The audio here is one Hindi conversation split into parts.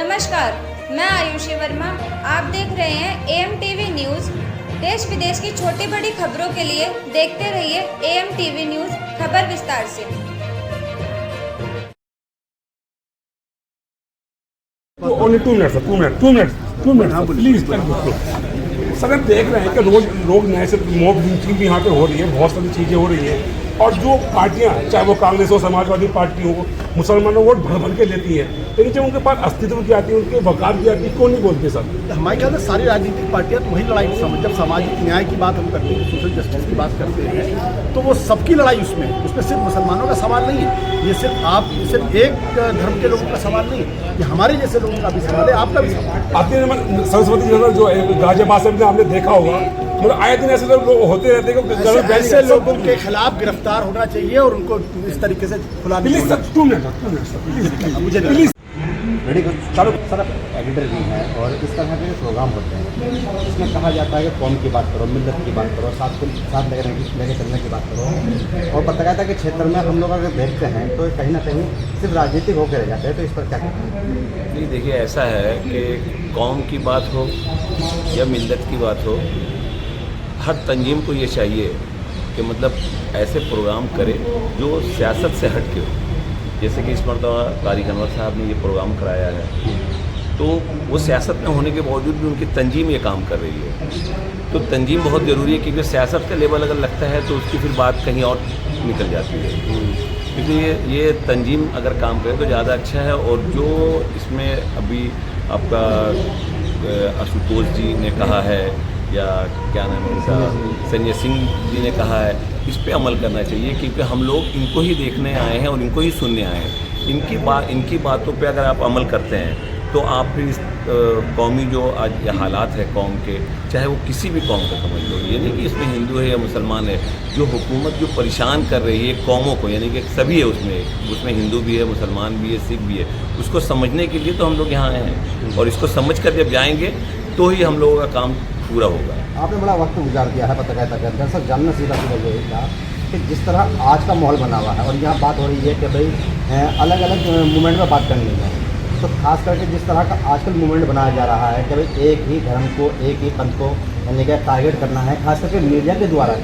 नमस्कार, मैं आयुषी वर्मा। आप देख रहे हैं एएम टीवी न्यूज़। देश विदेश की छोटी बड़ी खबरों के लिए देखते रहिए एएम टीवी न्यूज़। खबर विस्तार से। Only 2 minutes, please. सर हम देख रहे हैं कि रोज लोग नए से मॉब लिंचिंग भी यहाँ पे हो रही है, बहुत सारी चीज़ें हो रही हैं। और जो पार्टियाँ, चाहे वो कांग्रेस हो, समाजवादी पार्टी हो, मुसलमानों वोट भर भर के लेती है, लेकिन जब उनके पास अस्तित्व की आती है, उनके वकार की आती है, क्यों नहीं बोलते सर? हमारे ख्याल में सारी राजनीतिक पार्टियां तो वही लड़ाई जब सामाजिक न्याय की बात हम करते हैं, सोशल जस्टिस की बात करते हैं, तो वो सबकी लड़ाई उसमें सिर्फ मुसलमानों का सवाल नहीं है। ये सिर्फ एक धर्म के लोगों का सवाल नहीं है, ये हमारे जैसे लोगों का भी सवाल है, आपका भी सवाल है। आपने सरस्वती नगर जो है गाजियाबाद से आपने देखा होगा, मतलब आए दिन ऐसे लोग होते रहते हैं। ऐसे लोगों के खिलाफ गिरफ्तार होना चाहिए और उनको इस तरीके से खुला प्लीज सर, 2 मिनट मुझे प्लीज। चलो सर, एडिटर भी हैं और इस तरह के प्रोग्राम होते हैं, इसमें कहा जाता है कि कौम की बात करो, मिल्लत की बात करो, साथ लेके चलने की बात करो। और पत्रकारिता के क्षेत्र में हम लोग अगर देखते हैं तो कहीं ना कहीं सिर्फ राजनीतिक होकर रह जाते हैं, तो इस पर क्या कहते हैं? नहीं, देखिए ऐसा है कि कौम की बात हो या मिल्लत की बात हो, हर तंजीम को ये चाहिए कि मतलब ऐसे प्रोग्राम करे जो सियासत से हट के हो। जैसे कि इस मरतबा तारिक अनवर साहब ने ये प्रोग्राम कराया है, तो वो सियासत में होने के बावजूद भी उनकी तंजीम ये काम कर रही है। तो तंजीम बहुत ज़रूरी है, क्योंकि सियासत का लेवल अगर लगता है तो उसकी फिर बात कहीं और निकल जाती है। क्योंकि ये तंजीम अगर काम करे तो ज़्यादा अच्छा है। और जो इसमें अभी आपका आशुतोष जी ने कहा है, या क्या नाम है उनका, संजय सिंह जी ने कहा है, इस पे अमल करना चाहिए, क्योंकि हम लोग इनको ही देखने आए हैं और इनको ही सुनने आए हैं। इनकी बातों पे अगर आप अमल करते हैं तो आप फिर इस कौमी जो आज ये हालात है कौम के, चाहे वो किसी भी कौम का समझ लो, ये नहीं कि इसमें हिंदू है या मुसलमान है, जो हुकूमत जो परेशान कर रही है कौमों को, यानी कि सभी है उसमें हिंदू भी है, मुसलमान भी है, सिख भी है, उसको समझने के लिए तो हम लोग यहाँ आए हैं। और इसको समझ कर जब जाएंगे तो ही हम लोगों का काम पूरा होगा। आपने बड़ा वक्त गुजार दिया है पत्रकारिता के अंदर। सर, जानना सीधा यही था कि जिस तरह आज का माहौल बना हुआ है और यहाँ बात हो रही है कि भाई अलग अलग मूवमेंट में बात करनी है, तो खास करके जिस तरह का आजकल मूवमेंट बनाया जा रहा है कि भाई एक ही धर्म को, एक ही पंथ को यानी कि टारगेट करना है, खास करके मीडिया के द्वारा।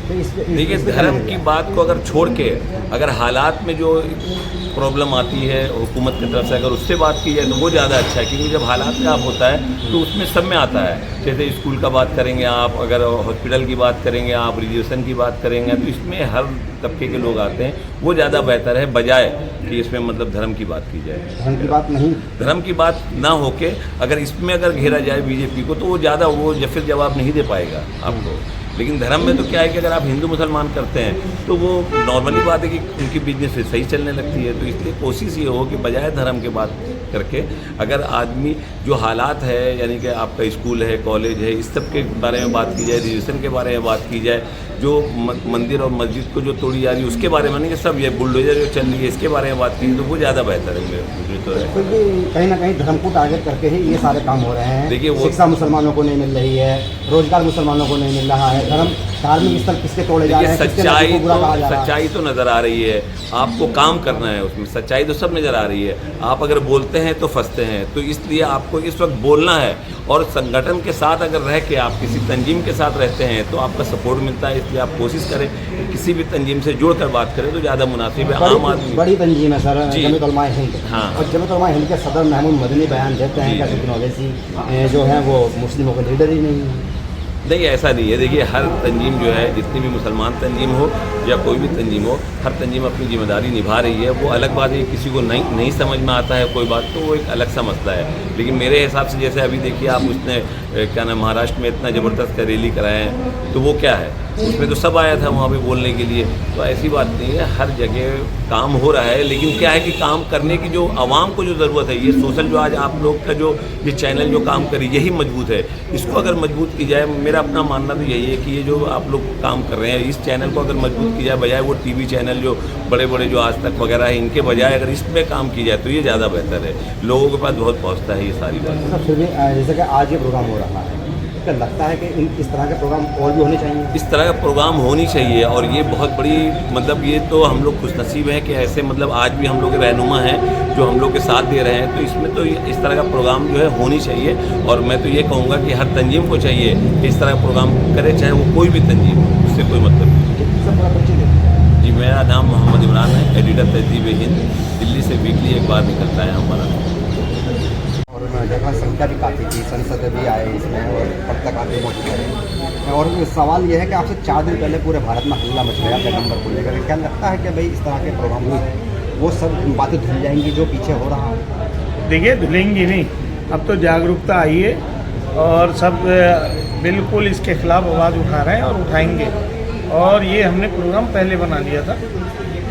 तो देखिए, धर्म की बात को अगर छोड़ के अगर हालात में जो प्रॉब्लम आती है हुकूमत की तरफ से अगर उससे बात की जाए तो वो ज़्यादा अच्छा है, क्योंकि जब हालात खराब होता है तो उसमें सब में आता है। जैसे स्कूल का बात करेंगे आप, अगर हॉस्पिटल की बात करेंगे आप, रिजर्वेशन की बात करेंगे, तो इसमें हर तबके के लोग आते हैं। वो ज़्यादा बेहतर है बजाय कि इसमें मतलब धर्म की बात की जाए। धर्म की बात ना होके अगर इसमें अगर घेरा जाए बीजेपी को, तो वो ज़्यादा वो फिर जवाब नहीं दे पाएगा आपको। लेकिन धर्म में तो क्या है कि अगर आप हिंदू मुसलमान करते हैं तो वो नॉर्मली बात है कि उनकी बिजनेस फिर सही चलने लगती है। तो इसलिए कोशिश ये हो कि बजाय धर्म के बात करके अगर आदमी जो हालात है, यानी कि आपका स्कूल है, कॉलेज है, इस सब के बारे में बात की जाए, रिजर्वेशन के बारे में बात की जाए, जो मंदिर और मस्जिद को जो तोड़ी जा रही है उसके बारे में, नहीं कि सब ये बुलडोजर जो चल रही है इसके बारे में बात की, तो वो ज़्यादा बेहतर है। मुझे तो क्योंकि कहीं ना कहीं धर्म को टारगेट करके ही ये सारे काम हो रहे हैं। देखिए, वो शिक्षा मुसलमानों को नहीं मिल रही है, रोजगार मुसलमानों को नहीं मिल रहा है, धार्मिक स्थल किसके तोड़े जा रहे हैं, सच्चाई तो नज़र आ रही है। आपको काम करना है उसमें, सच्चाई तो सब नज़र आ रही है। आप अगर बोलते हैं तो फंसते हैं, तो इसलिए आपको इस वक्त बोलना है। और संगठन के साथ अगर रह के आप किसी तंजीम के साथ रहते हैं तो आपका सपोर्ट मिलता है। इसलिए आप कोशिश करें कि किसी भी तंजीम से जुड़ कर बात करें तो ज़्यादा मुनासिब है। आम आदमी बड़ी तंजीम है सर, जमीयत उलमा हिंद। हाँ, और जमीयत उलमा हिंद के सदर महमूद मदनी बयान देते हैं कि सचिन ओवैसी जो है वो मुस्लिमों के लीडर ही नहीं है। नहीं, ऐसा नहीं है। देखिए, हर तंजीम जो है, जितनी भी मुसलमान तंजीम हो या कोई भी तंजीम हो, हर तंजीम अपनी जिम्मेदारी निभा रही है। वो अलग बात है, किसी को नहीं समझ में आता है कोई बात, तो वो एक अलग सा मसला है। लेकिन मेरे हिसाब से जैसे अभी देखिए आप, उसने क्या नाम, महाराष्ट्र में इतना ज़बरदस्त का रैली कराए हैं, तो वो क्या है, उसमें तो सब आया था वहाँ पे बोलने के लिए। तो ऐसी बात नहीं है, हर जगह काम हो रहा है। लेकिन क्या है कि काम करने की जो आवाम को जो ज़रूरत है, ये सोशल जो आज आप लोग का जो ये चैनल जो काम करे, यही मजबूत है। इसको अगर मजबूत की जाए, मेरा अपना मानना तो यही है कि ये जो आप लोग काम कर रहे हैं, इस चैनल को अगर मजबूत की जाए, बजाय वो टीवी चैनल जो बड़े बड़े जो आज तक वगैरह है, इनके बजाय अगर इसमें काम की जाए तो ये ज़्यादा बेहतर है। लोगों के पास बहुत पहुँचता है ये सारी बात। फिर भी जैसे कि आज ये प्रोग्राम हो रहा है, क्या लगता है कि इस तरह के प्रोग्राम और भी होने चाहिए? इस तरह का प्रोग्राम होनी चाहिए और ये बहुत बड़ी मतलब ये तो हम लोग खुशनसीब हैं कि ऐसे मतलब आज भी हम लोग के रहनुमा हैं जो हम लोग के साथ दे रहे हैं, तो इसमें तो इस तरह का प्रोग्राम जो है होनी चाहिए। और मैं तो ये कहूँगा कि हर तंजीम को चाहिए कि इस तरह का प्रोग्राम करे, चाहे वो कोई भी तंजीम हो, उससे कोई मतलब नहीं। जी, मेरा नाम मोहम्मद इमरान है, एडिटर तहजीब हिंद, दिल्ली से वीकली एक बार निकलता है हमारा। और जगह संख्या भी काफ़ी थी, संसद भी आए इसमें और पत्रकार भी मौजूद रहे। और सवाल यह है कि आपसे 4 दिन पहले पूरे भारत में हल्ला मच गया पैगंबर को लेकर, क्या लगता है कि भाई इस तरह के प्रोग्राम हुए वो सब बातें धुल जाएंगी जो पीछे हो रहा है? देखिए, धुलेंगी नहीं, अब तो जागरूकता आई है और सब बिल्कुल इसके खिलाफ आवाज़ उठा रहे हैं और उठाएंगे। और ये हमने प्रोग्राम पहले बना लिया था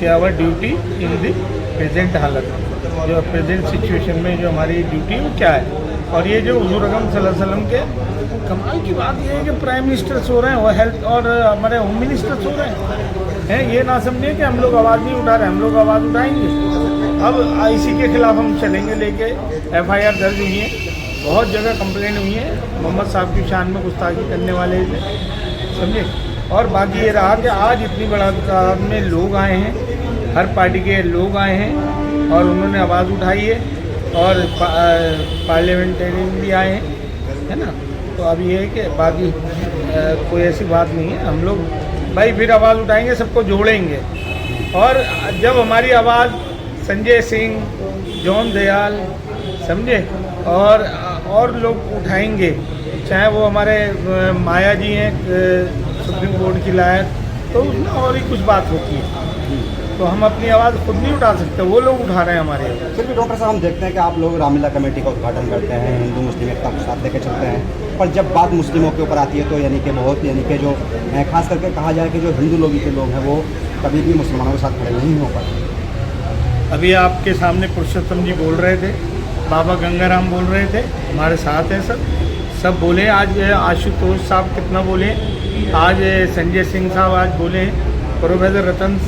कि our duty in the present हालत, जो प्रेजेंट सिचुएशन में जो हमारी ड्यूटी है वो क्या है। और ये जो हुजूर अकरम सल्लल्लाहु अलैहि वसल्लम के कमाल की बात ये है कि प्राइम मिनिस्टर सो रहे हैं और हेल्थ और हमारे होम मिनिस्टर सो रहे हैं। ये ना समझिए कि हम लोग आवाज़ नहीं उठा रहे, हम लोग आवाज़ उठाएंगे। अब इसी के खिलाफ हम चलेंगे लेके। FIR दर्ज हुई है, बहुत जगह कंप्लेंट हुई है मोहम्मद साहब की शान में गुस्ताखी करने वाले ने, समझे। और बाकी ये रहा कि आज इतनी बड़ा तादाद में लोग आए हैं, हर पार्टी के लोग आए हैं और उन्होंने आवाज़ उठाई है और पार्लियामेंटेरियन भी आए हैं, है ना। तो अब ये है कि बाकी कोई ऐसी बात नहीं है। हम लोग भाई फिर आवाज़ उठाएंगे, सबको जोड़ेंगे। और जब हमारी आवाज़ संजय सिंह, जॉन दयाल, समझे, और लोग उठाएंगे, चाहे वो हमारे माया जी हैं सुप्रीम कोर्ट की लायक, तो उसमें और ही कुछ बात होती है। तो हम अपनी आवाज़ खुद नहीं उठा सकते, वो लोग उठा रहे हैं हमारे। फिर भी डॉक्टर साहब हम देखते हैं कि आप लोग रामलीला कमेटी का उद्घाटन करते हैं, हिंदू मुस्लिम एकता को साथ लेकर चलते हैं, पर जब बात मुस्लिमों के ऊपर आती है तो यानी कि जो खास करके कहा जाए कि जो हिंदू लोग के लोग हैं वो कभी भी मुसलमानों के साथ खड़े नहीं हो पाते। अभी आपके सामने पुरुषोत्तम जी बोल रहे थे, बाबा गंगाराम बोल रहे थे, हमारे साथ हैं सब बोले। आज आशुतोष साहब कितना बोले, आज संजय सिंह साहब आज बोले, प्रोफेसर रतन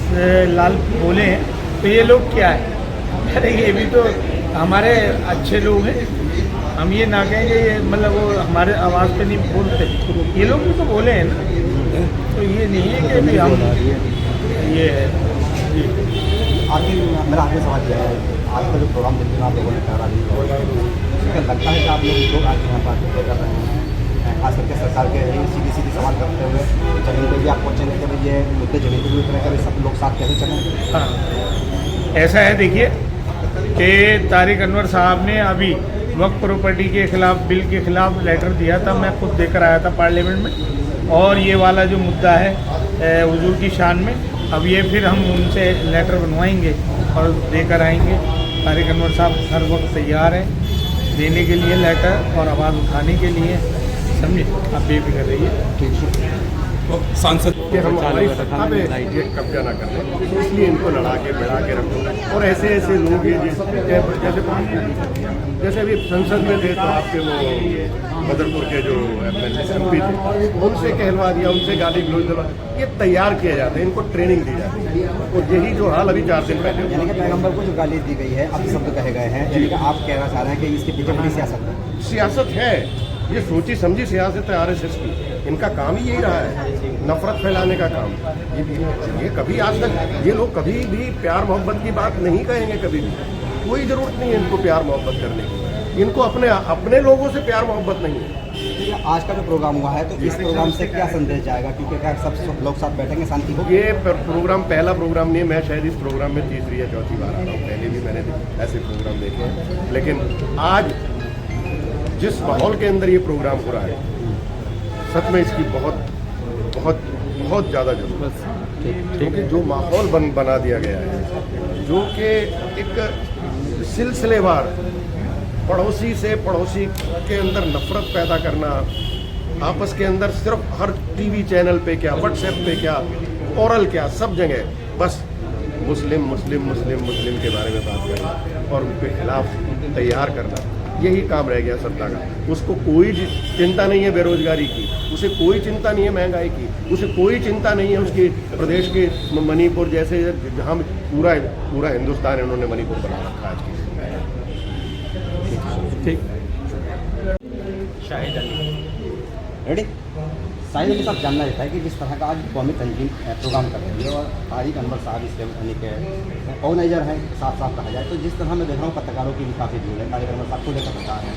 लाल बोले हैं। तो ये लोग क्या है? अरे ये भी तो हमारे अच्छे लोग हैं, हम ये ना कहेंगे ये मतलब वो हमारे आवाज़ पे नहीं बोलते, ये लोग भी तो बोले हैं ना। तो ये नहीं है कि भी हम ये आखिर मेरा आखिरी सवाल यह है, आज का जो प्रोग्राम दिल्ली में आप लोगों ने करा क्या लगता है कि आप लोग आज यहाँ पर कर रहे हैं, खास करके सरकार के सीधी सवाल करते हुए जमीन पर भी आप पहुँचेंगे कि भाई ये मुद्दे जमीन पर भी उतरे करें, सब लोग साथ कैसे चलें? हाँ, ऐसा है। देखिए कि तारिक अनवर साहब ने अभी वक्फ प्रॉपर्टी के खिलाफ, बिल के खिलाफ लेटर दिया था, मैं खुद देकर आया था पार्लियामेंट में। और ये वाला जो मुद्दा है हुजूर की शान में, अब ये फिर हम उनसे लेटर बनवाएंगे और देकर आएंगे। तारिक अनवर साहब हर वक्त तैयार हैं देने के लिए लेटर और आवाज़ उठाने के लिए, समझे। आप बेफिक्र रहिए। सांसद कि हम हमारी सत्ता पे ये कब्जा ना कर लें, इसलिए इनको लड़ा के बढ़ा के रखो। और ऐसे ऐसे लोग हैं जैसे अभी संसद में थे तो आपके वो बदरपुर के जो MP थे, उनसे कहलवा दिया, उनसे गाली गलौज दिलवा, ये तैयार किया जाता है, इनको ट्रेनिंग दी जाती है। और यही जो हाल अभी 4 दिन पहले, यानी कि पैगंबर को जो गाली दी गई है, अब शब्द कहे गए हैं, यानी कि आप कहना चाह रहे हैं कि इसके पीछे बड़ी सियासत है। ये सोची समझी सियासत है RSS की, इनका काम ही यही रहा है, नफरत फैलाने का काम। ये कभी आज तक ये लोग कभी भी प्यार मोहब्बत की बात नहीं कहेंगे, कभी भी कोई ज़रूरत नहीं है इनको प्यार मोहब्बत करने की, इनको अपने लोगों से प्यार मोहब्बत नहीं है। आज का जो प्रोग्राम हुआ है तो इस प्रोग्राम से क्या संदेश जाएगा, क्योंकि क्या सब लोग साथ बैठेंगे, शांति हो? ये प्रोग्राम पहला प्रोग्राम नहीं है, मैं शायद इस प्रोग्राम में तीसरी या चौथी बार आ रहा हूँ। पहले भी मैंने ऐसे प्रोग्राम देखे हैं, लेकिन आज जिस माहौल के अंदर ये प्रोग्राम हो रहा है, सच में इसकी बहुत बहुत बहुत ज़्यादा जरूरत है। क्योंकि जो माहौल बना दिया गया है, जो कि एक सिलसिलेवार पड़ोसी से पड़ोसी के अंदर नफरत पैदा करना, आपस के अंदर सिर्फ हर TV चैनल पे क्या, WhatsApp पे क्या, ओरल क्या, सब जगह बस मुस्लिम मुस्लिम मुस्लिम मुस्लिम के बारे में बात करना और उनके खिलाफ तैयार करना, यही काम रह गया सत्ता का। उसको कोई चिंता नहीं है बेरोजगारी की, उसे कोई चिंता नहीं है महंगाई की, उसे कोई चिंता नहीं है उसकी प्रदेश के मणिपुर जैसे जहाँ पूरा हिंदुस्तान है, उन्होंने मणिपुर बना रखा आज की। ठीक। शाहिद अली। रेडी। शायद मुझे सब जानना रहता है कि जिस तरह का आज कौमी तंजीम प्रोग्राम कर रही है और तारिक अनवर साहब इसके यानी के ऑर्गेनाइजर हैं, साथ साथ कहा जाए तो जिस तरह मैं देख रहा हूँ पत्रकारों की भी काफ़ी भीड़ है, तारिक अनवर साहब को लेकर पत्रकार हैं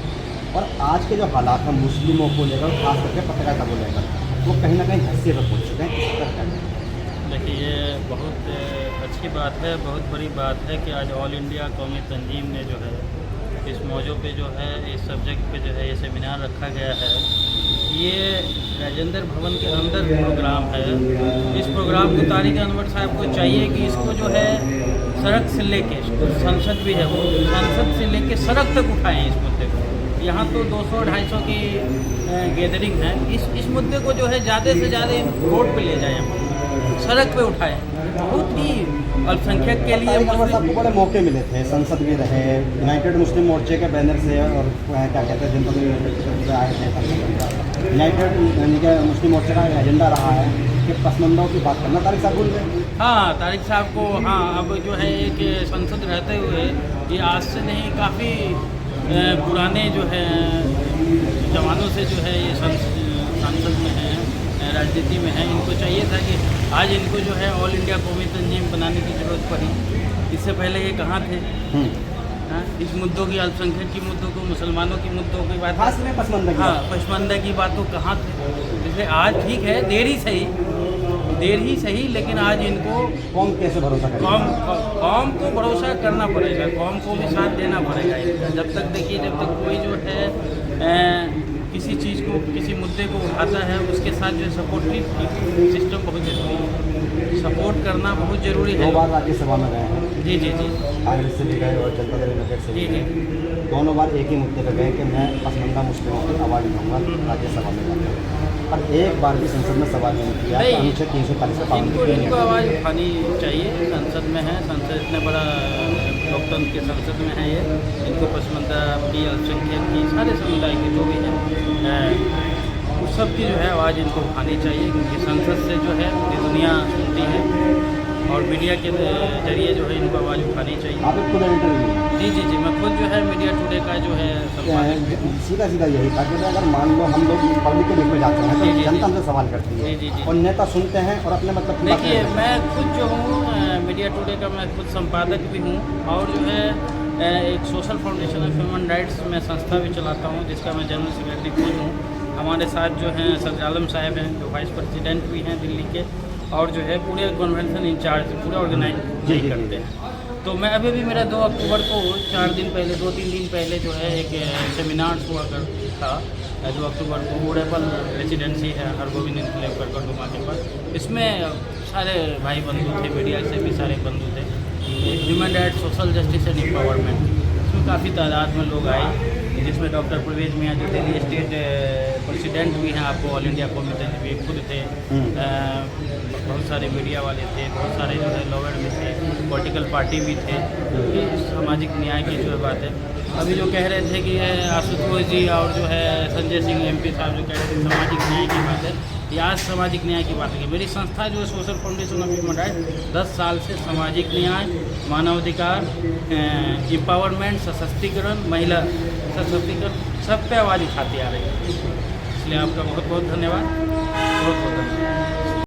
और आज के जो हालात हैं मुस्लिमों को लेकर, खास करके पत्रकारिता को लेकर, वो कहीं ना कहीं हैसियत पर पहुँच चुके हैं। इस तरह देखिए, ये बहुत अच्छी बात है, बहुत बड़ी बात है कि आज ऑल इंडिया कौमी तंजीम ने जो है इस मौजू पे जो है इस सब्जेक्ट पे जो है ये सेमिनार रखा गया है। ये राजेंद्र भवन के अंदर प्रोग्राम है। इस प्रोग्राम को तारिक अनवर साहब को चाहिए कि इसको जो है सड़क से लेके, संसद भी है वो, संसद से लेके सड़क तक उठाएं इस मुद्दे को। यहाँ तो 200-250 की गैदरिंग है, इस मुद्दे को जो है ज़्यादा से ज़्यादा रोड पे ले जाएं, सड़क पे उठाएं। बहुत ही अल्पसंख्यक के लिए साहब को बड़े मौके मिले थे, संसद भी रहे, यूनाइटेड मुस्लिम मोर्चे के बैनर से और क्या कहते हैं जनता आए थे, यूनाइटेड यानी कि मुस्लिम मोर्चे का एजेंडा रहा है कि पसमंदों की बात करना। तारिक साहब भूल गए? हाँ, तारिक साहब को हाँ, अब जो है एक संसद रहते हुए ये आज से नहीं काफ़ी पुराने जो है जमानों से जो है ये संसद में है, राजनीति में है। इनको चाहिए था कि आज इनको जो है ऑल इंडिया कौमी तंजीम बनाने की ज़रूरत पड़ी। इससे पहले ये कहाँ थे? हाँ, इस मुद्दों की, अल्पसंख्यक की मुद्दों को, मुसलमानों की मुद्दों की बात, खास में पसमंदा की, हाँ, पसमंदा की बात तो कहाँ थे? इसलिए आज ठीक है, देर ही सही, लेकिन आज इनको कौम कैसे भरोसा करेगा? कौम को भरोसा करना पड़ेगा, कौम को भी साथ देना पड़ेगा इनका। जब तक देखिए, जब तक कोई जो है किसी चीज़ को, किसी मुद्दे को उठाता है, उसके साथ जो सपोर्टिव सिस्टम बहुत ज़रूरी है, सपोर्ट करना बहुत ज़रूरी है। 2 बार राज्यसभा में गए हैं। जी जी जी, कांग्रेस से भी गए और जनता दल यूनाइटेड से भी जी गए। दोनों बार एक ही मुद्दे पर गए कि मैं पसमंदा मुस्लिमों की आवाज़ दूँगा राज्यसभा में जाकर, पर एक बार भी संसद में सवाल नहीं किया। अनुच्छेद 340 का पालन इनको आवाज़ उठानी चाहिए। संसद में है, संसद इतना बड़ा लोकतंत्र के संसद में है ये, इनको पसमंदा की, अल्पसंख्यक की, सारे समुदाय के जो भी है उस सब की जो है आवाज़ इनको उठानी चाहिए, क्योंकि संसद से जो है पूरी दुनिया सुनती है और मीडिया के जरिए जो है इनको आवाज़ उठानी चाहिए। आप खुद इंटरव्यू? जी जी जी, मैं खुद जो है मीडिया टुडे का जो है सीधा यही था कि अगर मान लो हम लोग पब्लिक के बीच में जाते हैं तो जनता हमसे सवाल करती है, जी और नेता सुनते हैं और अपने मतलब। देखिए, मैं खुद जो हूँ मीडिया टुडे का मैं खुद संपादक भी हूँ और जो है एक social foundation of human rights में संस्था भी चलाता हूँ, जिसका मैं जनरल सेक्रेटरी खुद हूँ। हमारे साथ जो हैं सदर आलम साहब हैं, जो वाइस प्रेसिडेंट भी हैं दिल्ली के, और जो है पूरे कन्वेंशन इंचार्ज, पूरे ऑर्गेनाइज करते हैं। तो मैं अभी भी मेरा 2 अक्टूबर को 2-3 दिन पहले जो है एक सेमिनार हुआ था 2 अक्टूबर को मुड़ेपल रेजिडेंसी है हरगोविंद इनक्लेव करकटुमा के पास। इसमें सारे भाई बंधु थे, मीडिया से भी सारे बंधु थे। Human rights, social justice and empowerment, इसमें काफ़ी तादाद में लोग आए, जिसमें डॉक्टर परवेज मियाँ जो दिल्ली स्टेट प्रेसिडेंट भी हैं, आपको ऑल इंडिया कौमी तंजीम खुद थे, बहुत सारे मीडिया वाले थे, बहुत सारे जो है लॉयर भी थे, पॉलिटिकल पार्टी भी थे। ये सामाजिक न्याय की जो है बात है। अभी जो कह रहे थे कि आशुतोष जी और जो है संजय सिंह MP साहब जो कह रहे थे सामाजिक न्याय की बात है, ये आज सामाजिक न्याय की बात है। मेरी संस्था जो है social foundation of human rights 10 साल से सामाजिक न्याय, मानवाधिकार, एम्पावरमेंट, सशक्तिकरण, महिला सशक्तिकरण, सब पे आवाज़ उठाती आ रही है। इसलिए आपका बहुत बहुत धन्यवाद, बहुत बहुत धन्यवाद।